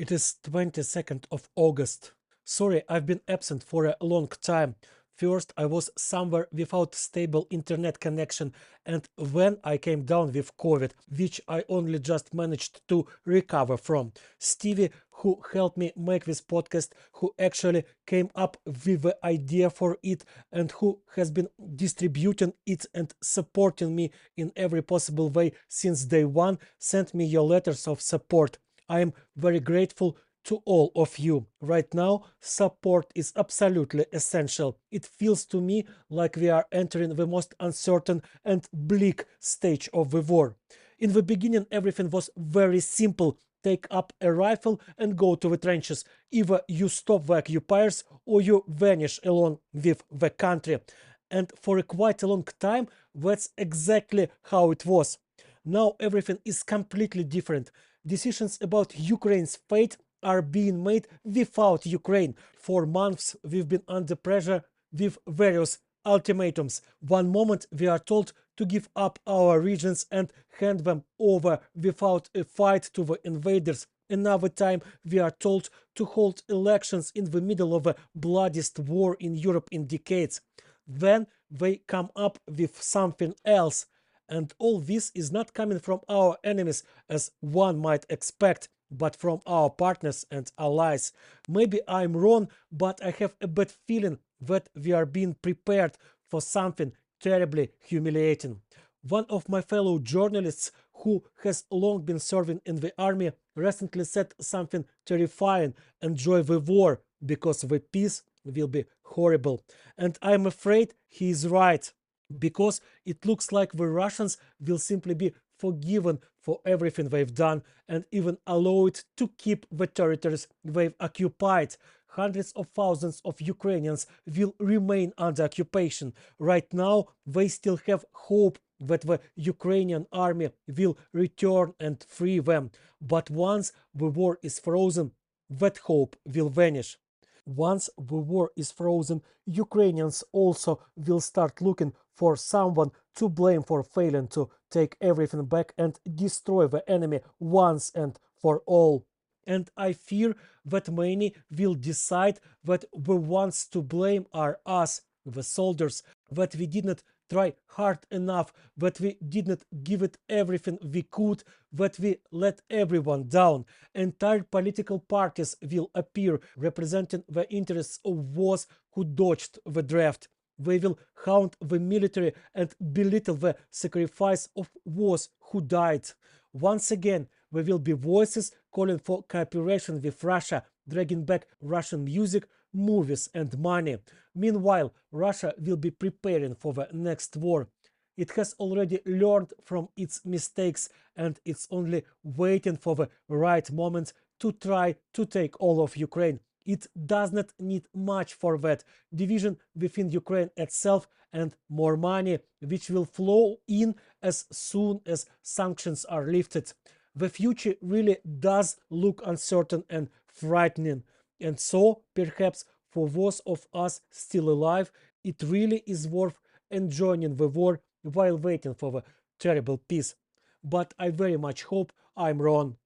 It is 22nd of August. Sorry, I've been absent for a long time. First, I was somewhere without stable internet connection, and when I came down with COVID, which I only just managed to recover from. Stevie, who helped me make this podcast, who actually came up with the idea for it, and who has been distributing it and supporting me in every possible way since day one, sent me your letters of support. I am very grateful to all of you. Right now, support is absolutely essential. It feels to me like we are entering the most uncertain and bleak stage of the war. In the beginning, everything was very simple. Take up a rifle and go to the trenches. Either you stop the occupiers or you vanish along with the country. And for a quite a long time, that's exactly how it was. Now everything is completely different. Decisions about Ukraine's fate are being made without Ukraine. For months, we've been under pressure with various ultimatums. One moment, we are told to give up our regions and hand them over without a fight to the invaders. Another time, we are told to hold elections in the middle of the bloodiest war in Europe in decades. Then they come up with something else. And all this is not coming from our enemies, as one might expect, but from our partners and allies. Maybe I'm wrong, but I have a bad feeling that we are being prepared for something terribly humiliating. One of my fellow journalists, who has long been serving in the army, recently said something terrifying: enjoy the war, because the peace will be horrible. And I'm afraid he is right, because it looks like the Russians will simply be forgiven for everything they've done and even allow it to keep the territories they've occupied. Hundreds of thousands of Ukrainians will remain under occupation. Right now, they still have hope that the Ukrainian army will return and free them. But once the war is frozen, that hope will vanish. Once the war is frozen, Ukrainians also will start looking for someone to blame for failing to take everything back and destroy the enemy once and for all. And I fear that many will decide that the ones to blame are us, the soldiers, that we did not try hard enough, that we did not give it everything we could, that we let everyone down. Entire political parties will appear representing the interests of those who dodged the draft. They will hound the military and belittle the sacrifice of those who died. Once again, there will be voices calling for cooperation with Russia, dragging back Russian music, movies, and money. Meanwhile, Russia will be preparing for the next war. It has already learned from its mistakes, and it's only waiting for the right moment to try to take all of Ukraine. It does not need much for that. Division within Ukraine itself and more money, which will flow in as soon as sanctions are lifted. The future really does look uncertain and frightening. And so, perhaps for those of us still alive, it really is worth enjoying the war while waiting for the terrible peace. But I very much hope I'm wrong.